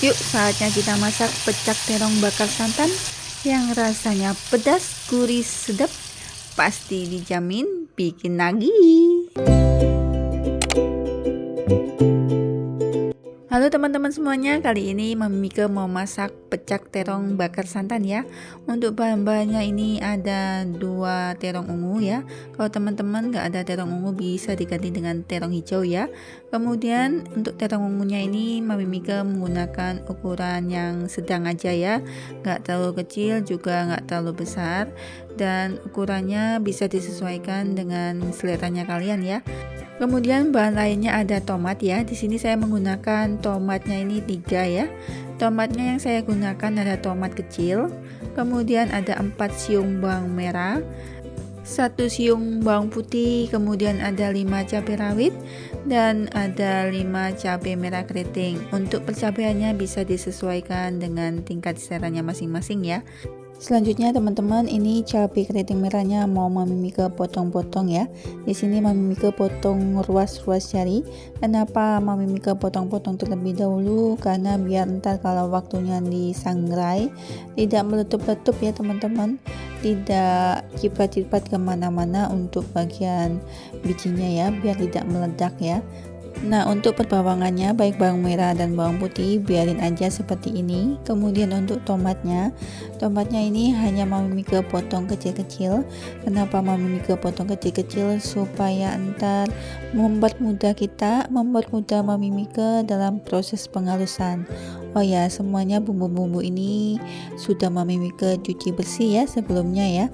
Yuk, saatnya kita masak pecak terong bakar santan yang rasanya pedas, gurih, sedap. Pasti dijamin bikin nagih. Halo teman-teman semuanya, kali ini Mami Mika mau masak pecak terong bakar santan ya. Untuk bahan-bahannya ini ada 2 terong ungu ya. Kalau teman-teman nggak ada terong ungu bisa diganti dengan terong hijau ya. Kemudian untuk terong ungunya ini Mami Mika menggunakan ukuran yang sedang aja ya, nggak terlalu kecil juga nggak terlalu besar, dan ukurannya bisa disesuaikan dengan seleranya kalian ya. Kemudian bahan lainnya ada tomat ya. Di sini saya menggunakan tomatnya ini 3 ya. Tomatnya yang saya gunakan ada tomat kecil, kemudian ada 4 siung bawang merah, 1 siung bawang putih, kemudian ada 5 cabai rawit dan ada 5 cabai merah keriting. Untuk percabaiannya bisa disesuaikan dengan tingkat seleranya masing-masing ya. Selanjutnya teman-teman, ini cabai keriting merahnya mau Mami Mika potong-potong ya. Di sini Mami Mika potong ruas-ruas jari. Kenapa Mami Mika potong-potong terlebih dahulu? Karena biar ntar kalau waktunya disangrai tidak meletup-letup ya teman-teman, tidak cipat-cipat kemana-mana untuk bagian bijinya ya, biar tidak meledak ya. Nah, untuk perbawangannya baik bawang merah dan bawang putih biarin aja seperti ini. Kemudian untuk tomatnya ini hanya Mami Mika potong kecil-kecil. Kenapa Mami Mika potong kecil-kecil? Supaya entar mempermudah Mami Mika dalam proses penghalusan. Oh ya, semuanya bumbu-bumbu ini sudah Mami Mika cuci bersih ya sebelumnya ya.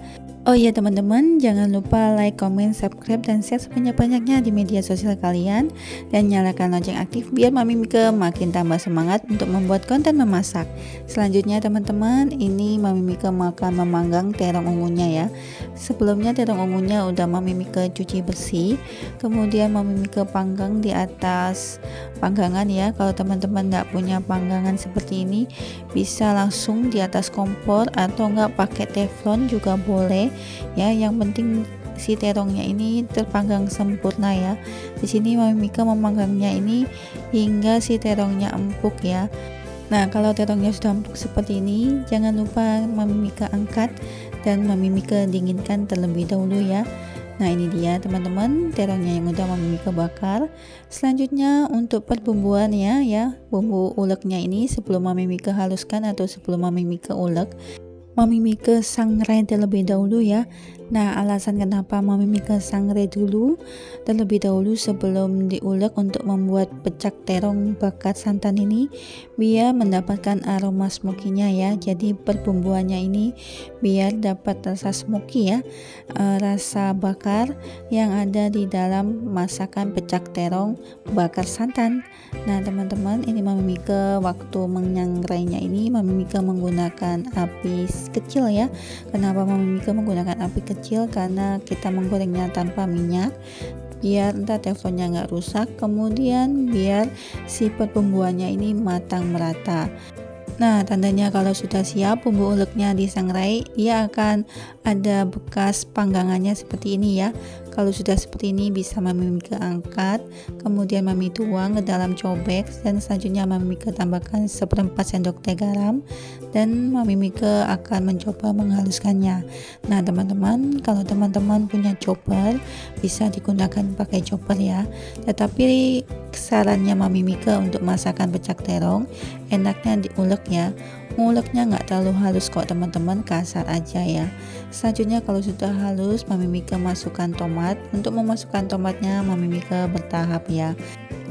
Oh iya teman-teman, jangan lupa like, comment, subscribe, dan share sebanyak-banyaknya di media sosial kalian, dan nyalakan lonceng aktif biar Mami Mika makin tambah semangat untuk membuat konten memasak. Selanjutnya teman-teman, ini Mami Mika akan memanggang terong ungunya ya. Sebelumnya terong ungunya udah Mami Mika cuci bersih, kemudian Mami Mika panggang di atas panggangan ya. Kalau teman-teman nggak punya panggangan seperti ini, bisa langsung di atas kompor atau nggak pakai teflon juga boleh ya. Yang penting si terongnya ini terpanggang sempurna ya. Di sini Mami Mika memanggangnya ini hingga si terongnya empuk ya. Nah, kalau terongnya sudah empuk seperti ini, jangan lupa Mami Mika angkat dan Mami Mika dinginkan terlebih dahulu ya. Nah, ini dia teman-teman terongnya yang udah Mami Mika bakar. Selanjutnya untuk perbumbuan ya, bumbu uleknya ini sebelum Mami Mika haluskan atau sebelum Mami Mika ulek, Mami Mika sangrai terlebih dahulu ya. Nah, alasan kenapa Mami Mika sangrai dulu terlebih dahulu sebelum diulek untuk membuat pecak terong bakar santan ini, biar mendapatkan aroma smokinya ya. Jadi perbumbuannya ini biar dapat rasa smoky ya, rasa bakar yang ada di dalam masakan pecak terong bakar santan. Nah teman-teman, ini Mami Mika waktu menyangrainya ini Mami Mika menggunakan api kecil ya. Kenapa Mami Mika menggunakan api kecil? Karena kita menggorengnya tanpa minyak, biar entar teflonnya nggak rusak, kemudian biar si perbumbuannya ini matang merata. Nah, tandanya kalau sudah siap bumbu uleknya disangrai, dia akan ada bekas panggangannya seperti ini ya. Kalau sudah seperti ini bisa Mami Mika angkat, kemudian Mami tuang ke dalam cobek, dan selanjutnya Mami Mika tambahkan 1/4 sendok teh garam, dan Mami Mika akan mencoba menghaluskannya. Nah teman-teman, kalau teman-teman punya chopper bisa digunakan pakai chopper ya. Tetapi sarannya Mami Mika untuk masakan pecak terong enaknya diulek ya. Nguleknya nggak terlalu halus kok teman-teman, kasar aja ya. Selanjutnya kalau sudah halus, Mami Mika masukkan tomat. Untuk memasukkan tomatnya Mami Mika bertahap ya.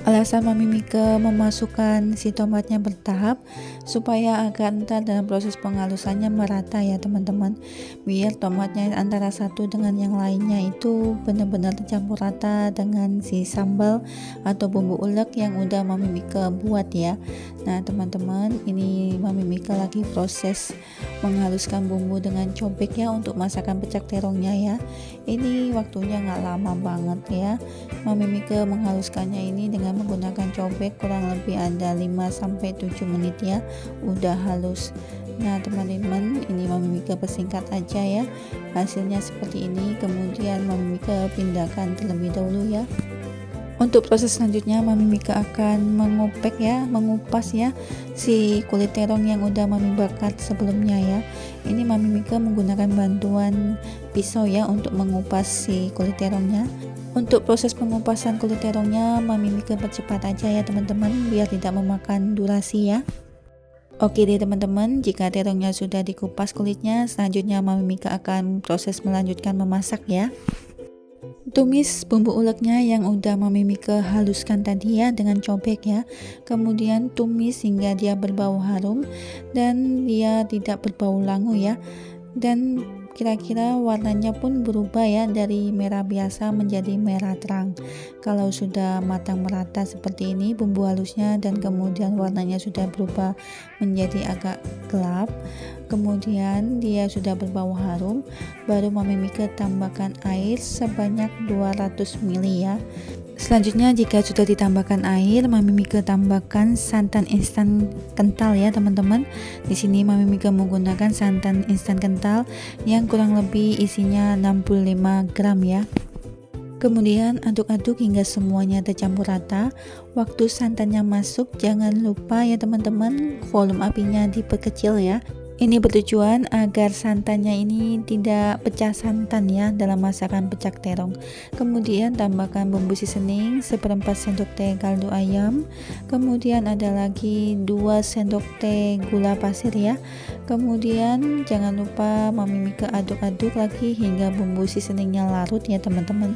Alasan Mami Mika memasukkan si tomatnya bertahap supaya agar ntar dalam proses penghalusannya merata ya teman-teman, biar tomatnya antara satu dengan yang lainnya itu benar-benar tercampur rata dengan si sambal atau bumbu ulek yang udah Mami Mika buat ya. Nah teman-teman, ini Mami Mika lagi proses menghaluskan bumbu dengan cobek ya untuk masakan pecak terongnya ya. Ini waktunya nggak lama banget ya. Mami Mika menghaluskannya ini dengan menggunakan cobek kurang lebih ada 5-7 menit ya, udah halus. Nah teman-teman, ini Mami Mika persingkat aja ya, hasilnya seperti ini. Kemudian Mami Mika pindahkan terlebih dahulu ya. Untuk proses selanjutnya Mami Mika akan mengupas ya si kulit terong yang udah Mami bakar sebelumnya ya. Ini Mami Mika menggunakan bantuan pisau ya untuk mengupas si kulit terongnya. Untuk proses pengupasan kulit terongnya Mami Mika percepat aja ya teman-teman, biar tidak memakan durasi ya. Oke deh teman-teman, jika terongnya sudah dikupas kulitnya, selanjutnya Mami Mika akan proses melanjutkan memasak ya. Tumis bumbu uleknya yang udah Mami Mika haluskan tadi ya dengan cobek ya. Kemudian tumis hingga dia berbau harum dan dia tidak berbau langu ya. Dan kira-kira warnanya pun berubah ya, dari merah biasa menjadi merah terang. Kalau sudah matang merata seperti ini bumbu halusnya dan kemudian warnanya sudah berubah menjadi agak gelap, kemudian dia sudah berbau harum, baru Mami Mika tambahkan air sebanyak 200 ml ya. Selanjutnya jika sudah ditambahkan air, Mami Mika tambahkan santan instan kental ya teman-teman. Di sini Mami Mika menggunakan santan instan kental yang kurang lebih isinya 65 gram ya. Kemudian aduk-aduk hingga semuanya tercampur rata. Waktu santannya masuk jangan lupa ya teman-teman, volume apinya diperkecil ya. Ini bertujuan agar santannya ini tidak pecah santan ya dalam masakan pecak terong. Kemudian tambahkan bumbu seasoning 1/4 sendok teh kaldu ayam. Kemudian ada lagi 2 sendok teh gula pasir ya. Kemudian jangan lupa Mami Mika aduk-aduk lagi hingga bumbu seasoningnya larut ya teman-teman.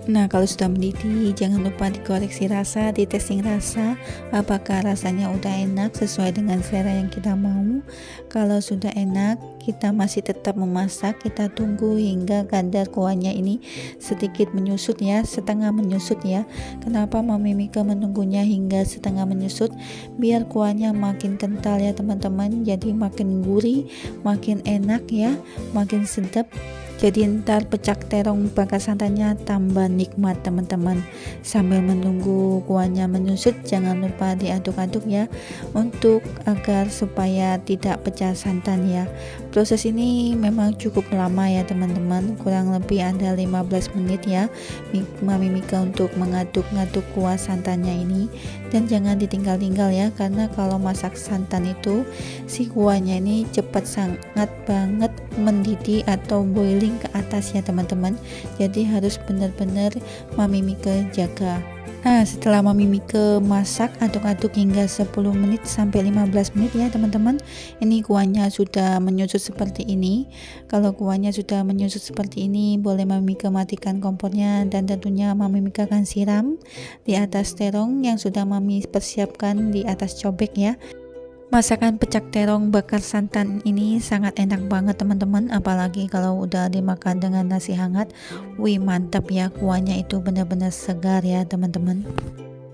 Nah, kalau sudah mendidih, jangan lupa dikoreksi rasa, ditesting rasa, apakah rasanya udah enak sesuai dengan selera yang kita mau. Kalau sudah enak, kita masih tetap memasak, kita tunggu hingga kadar kuahnya ini sedikit menyusut ya, setengah menyusut ya. Kenapa Mami Mika menunggunya hingga setengah menyusut? Biar kuahnya makin kental ya teman-teman, jadi makin gurih, makin enak ya, makin sedap. Jadi ntar pecak terong bakar santannya tambah nikmat teman-teman. Sambil menunggu kuahnya menyusut, jangan lupa diaduk-aduk ya, untuk agar supaya tidak pecah santan ya. Proses ini memang cukup lama ya teman-teman, kurang lebih ada 15 menit ya Mami Mika untuk mengaduk-ngaduk kuah santannya ini. Dan jangan ditinggal-tinggal ya, karena kalau masak santan itu si kuahnya ini cepat sangat banget mendidih atau boiling ke atas ya teman-teman. Jadi harus benar-benar Mami Mika jaga. Nah, setelah Mami Mika masak aduk-aduk hingga 10 menit sampai 15 menit ya teman-teman, ini kuahnya sudah menyusut seperti ini. Kalau kuahnya sudah menyusut seperti ini, boleh Mami Mika matikan kompornya, dan tentunya Mami Mika akan siram di atas terong yang sudah Mami persiapkan di atas cobek ya. Masakan pecak terong bakar santan ini sangat enak banget teman-teman, apalagi kalau udah dimakan dengan nasi hangat. Wih, mantap ya, kuahnya itu benar-benar segar ya teman-teman.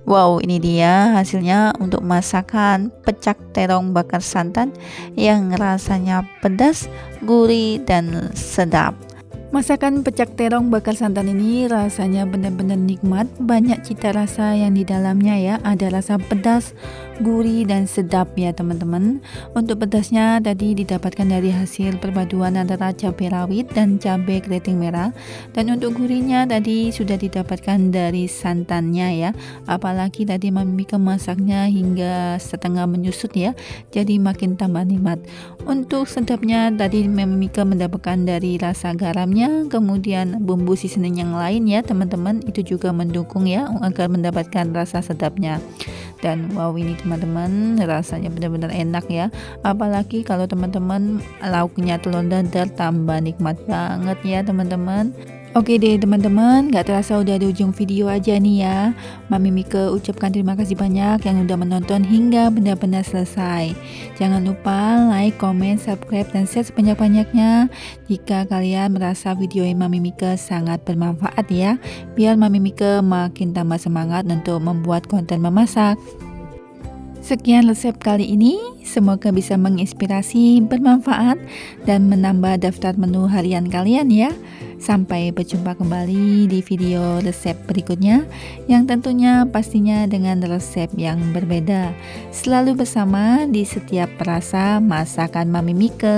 Wow, ini dia hasilnya untuk masakan pecak terong bakar santan yang rasanya pedas, gurih, dan sedap. Masakan pecak terong bakar santan ini rasanya benar-benar nikmat, banyak cita rasa yang di dalamnya ya, ada rasa pedas, gurih, dan sedap ya teman-teman. Untuk pedasnya tadi didapatkan dari hasil perpaduan antara cabai rawit dan cabai keriting merah, dan untuk gurihnya tadi sudah didapatkan dari santannya ya, apalagi tadi Mami Mika masaknya hingga setengah menyusut ya, jadi makin tambah nikmat. Untuk sedapnya tadi Mami Mika mendapatkan dari rasa garamnya, kemudian bumbu seasoning yang lain ya teman-teman, itu juga mendukung ya agar mendapatkan rasa sedapnya. Dan wow, ini teman-teman rasanya benar-benar enak ya, apalagi kalau teman-teman lauknya telur dadar, tambah nikmat banget ya teman-teman. Oke deh teman-teman, gak terasa udah di ujung video aja nih ya. Mami Mika ucapkan terima kasih banyak yang udah menonton hingga benar-benar selesai. Jangan lupa like, comment, subscribe, dan share sebanyak-banyaknya jika kalian merasa video Mami Mika sangat bermanfaat ya, biar Mami Mika makin tambah semangat untuk membuat konten memasak. Sekian resep kali ini, semoga bisa menginspirasi, bermanfaat, dan menambah daftar menu harian kalian ya. Sampai berjumpa kembali di video resep berikutnya, yang tentunya pastinya dengan resep yang berbeda. Selalu bersama di setiap rasa masakan Mami Mika.